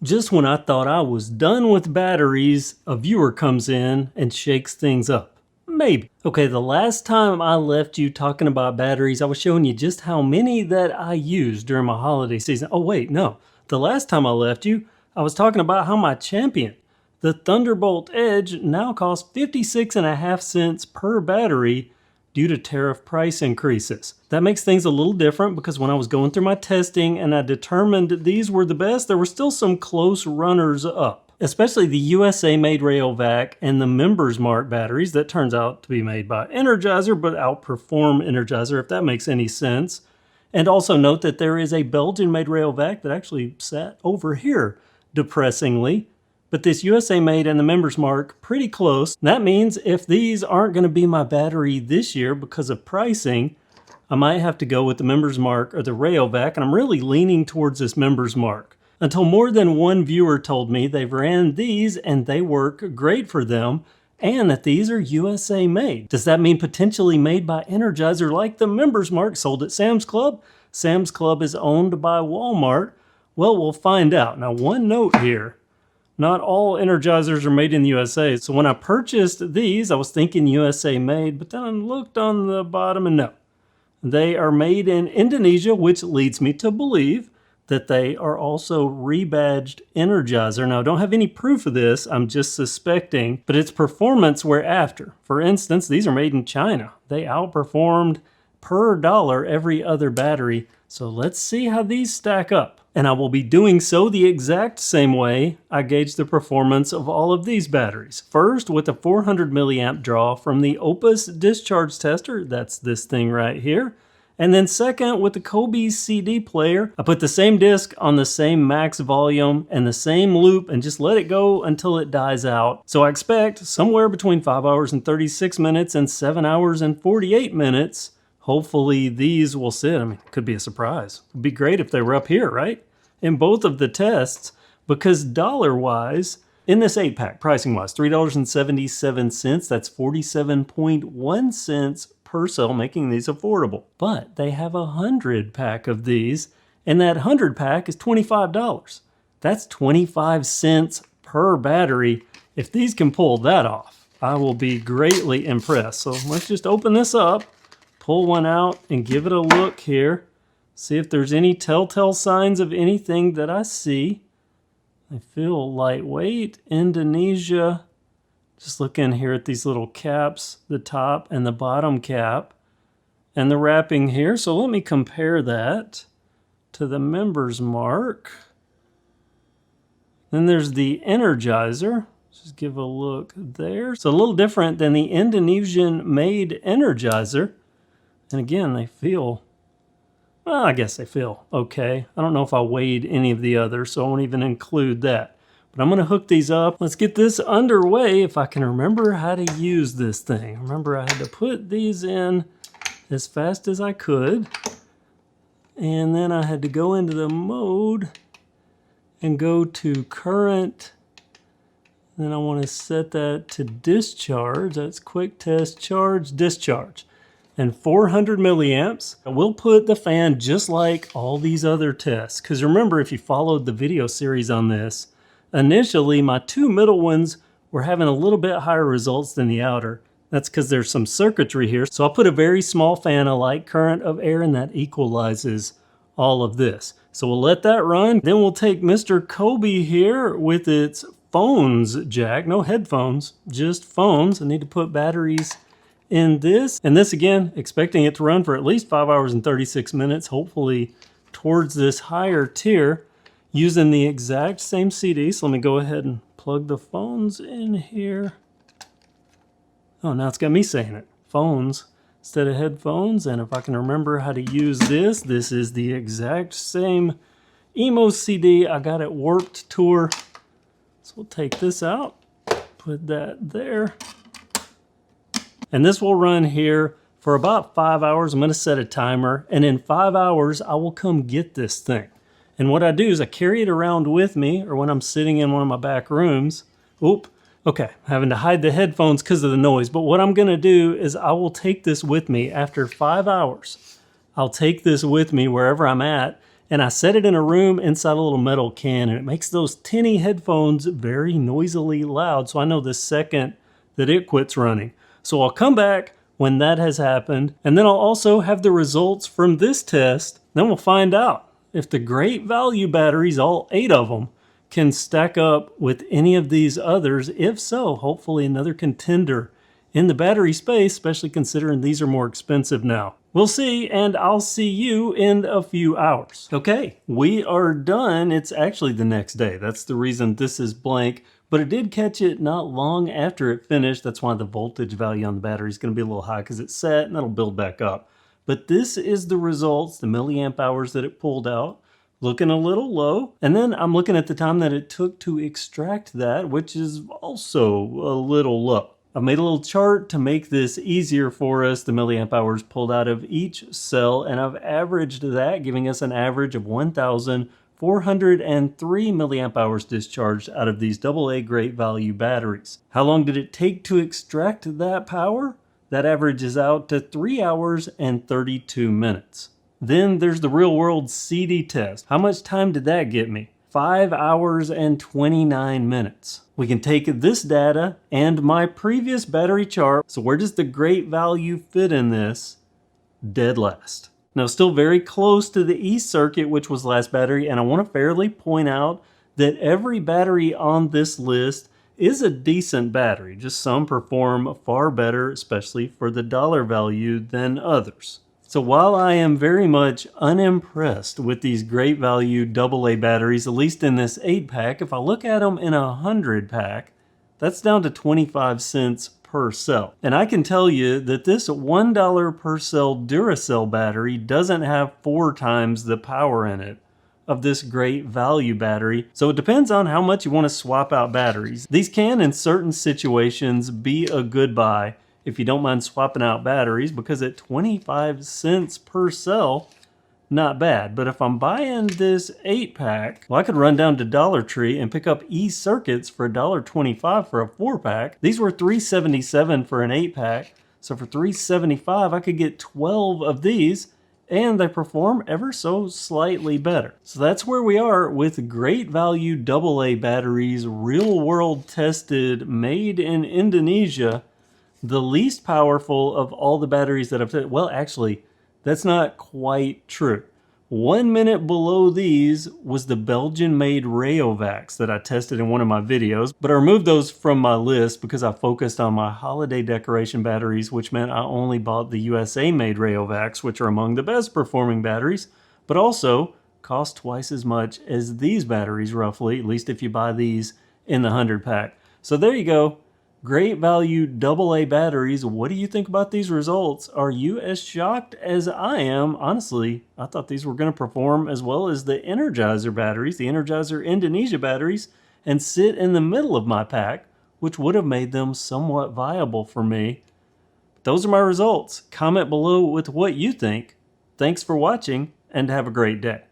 Just when I thought I was done with batteries, a viewer comes in and shakes things up. Maybe. Okay, the last time I left you talking about batteries, I was showing you just how many that I used during my holiday season. Oh wait, no. The last time I left you, I was talking about how my Champion, the Thunderbolt Edge, now costs 56.5 cents per battery due to tariff price increases. That makes things a little different because when I was going through my testing and I determined these were the best, there were still some close runners up, especially the USA made Rayovac and the Members Mark batteries that turns out to be made by Energizer but outperform Energizer, if that makes any sense. And also note that there is a Belgian made Rayovac that actually sat over here, depressingly. But this USA made and the Members Mark, pretty close. That means if these aren't going to be my battery this year because of pricing, I might have to go with the Members Mark or the Rayovac, and I'm really leaning towards this Members Mark. Until more than one viewer told me they've ran these and they work great for them, and that these are USA made. Does that mean potentially made by Energizer like the Members Mark sold at Sam's Club? Sam's Club is owned by Walmart. Well, we'll find out. Now, one note here. Not all Energizers are made in the USA. So when I purchased these, I was thinking USA made, but then I looked on the bottom and no. They are made in Indonesia, which leads me to believe that they are also rebadged Energizer. Now, I don't have any proof of this. I'm just suspecting, but it's performance we're after. For instance, these are made in China. They outperformed per dollar every other battery. So let's see how these stack up. And I will be doing so the exact same way I gauge the performance of all of these batteries. First, with a 400 milliamp draw from the Opus discharge tester, that's this thing right here. And then second, with the Kobe CD player, I put the same disc on the same max volume and the same loop and just let it go until it dies out. So I expect somewhere between 5 hours and 36 minutes and 7 hours and 48 minutes. Hopefully these will sit. I mean, it could be a surprise. It'd be great if they were up here, right? In both of the tests, because dollar-wise, in this 8-pack, pricing-wise, $3.77, that's 47.1 cents per cell, making these affordable. But they have a 100-pack of these, and that 100-pack is $25. That's 25 cents per battery. If these can pull that off, I will be greatly impressed. So let's just open this up. Pull one out and give it a look here. See if there's any telltale signs of anything that I see. I feel lightweight. Indonesia. Just looking here at these little caps, the top and the bottom cap, and the wrapping here. So let me compare that to the Members Mark. Then there's the Energizer. Just give a look there. It's a little different than the Indonesian made Energizer. And again, they feel, well, I guess they feel okay. I don't know if I weighed any of the others, so I won't even include that. But I'm going to hook these up. Let's get this underway if I can remember how to use this thing. Remember, I had to put these in as fast as I could. And then I had to go into the mode and go to current. Then I want to set that to discharge. That's quick test, charge, discharge. And 400 milliamps. We'll put the fan just like all these other tests. Because remember, if you followed the video series on this, initially my two middle ones were having a little bit higher results than the outer. That's because there's some circuitry here. So I'll put a very small fan, a light current of air, and that equalizes all of this. So we'll let that run. Then we'll take Mr. Kobe here with its phones jack. No headphones, just phones. I need to put batteries in this. And this again, expecting it to run for at least 5 hours and 36 minutes, hopefully towards this higher tier, using the exact same CD. So let me go ahead and plug the phones in here. Oh, now it's got me saying it. Phones instead of headphones. And if I can remember how to use this, this is the exact same emo CD I got at Warped Tour. So we'll take this out, put that there. And this will run here for about 5 hours. I'm going to set a timer. And in 5 hours, I will come get this thing. And what I do is I carry it around with me, or when I'm sitting in one of my back rooms. Oop. Okay, having to hide the headphones because of the noise. But what I'm going to do is I will take this with me after 5 hours. I'll take this with me wherever I'm at. and I set it in a room inside a little metal can, and it makes those tinny headphones very noisily loud, so I know the second that it quits running. So I'll come back when that has happened, and then I'll also have the results from this test. Then we'll find out if the great value batteries, all 8 of them, can stack up with any of these others. If so, hopefully another contender in the battery space, especially considering these are more expensive now. We'll see, and I'll see you in a few hours. Okay, we are done. It's actually the next day. That's the reason this is blank, but it did catch it not long after it finished. That's why the voltage value on the battery is going to be a little high, because it's set and that'll build back up. But this is the results, the milliamp hours that it pulled out. Looking a little low. And then I'm looking at the time that it took to extract that, which is also a little low. I made a little chart to make this easier for us, the milliamp hours pulled out of each cell, and I've averaged that, giving us an average of 1,403 milliamp hours discharged out of these AA great value batteries. How long did it take to extract that power? That averages out to 3 hours and 32 minutes. Then there's the real world CD test. How much time did that get me? 5 hours and 29 minutes. We can take this data and my previous battery chart. So where does the great value fit in this? Dead last. Now still very close to the E circuit, which was last battery, and I want to fairly point out that every battery on this list is a decent battery. Just some perform far better, especially for the dollar value, than others. So while I am very much unimpressed with these great value AA batteries, at least in this 8-pack, if I look at them in a 100-pack, that's down to 25 cents per cell. And I can tell you that this $1 per cell Duracell battery doesn't have 4 times the power in it of this great value battery. So it depends on how much you want to swap out batteries. These can, in certain situations, be a good buy if you don't mind swapping out batteries, because at 25 cents per cell, not bad. But if I'm buying this 8-pack, well, I could run down to Dollar Tree and pick up E-circuits for $1.25 for a 4-pack. These were $3.77 for an 8-pack. So for $3.75, I could get 12 of these, and they perform ever so slightly better. So that's where we are with great value AA batteries, real world tested, made in Indonesia. The least powerful of all the batteries that I've tested. Well, actually, that's not quite true. 1 minute below these was the Belgian-made Rayovacs that I tested in one of my videos, but I removed those from my list because I focused on my holiday decoration batteries, which meant I only bought the USA-made Rayovacs, which are among the best performing batteries, but also cost twice as much as these batteries, roughly, at least if you buy these in the 100-pack. So there you go. Great value AA batteries. What do you think about these results? Are you as shocked as I am? Honestly, I thought these were going to perform as well as the Energizer batteries, the Energizer Indonesia batteries, and sit in the middle of my pack, which would have made them somewhat viable for me. Those are my results. Comment below with what you think. Thanks for watching, and have a great day.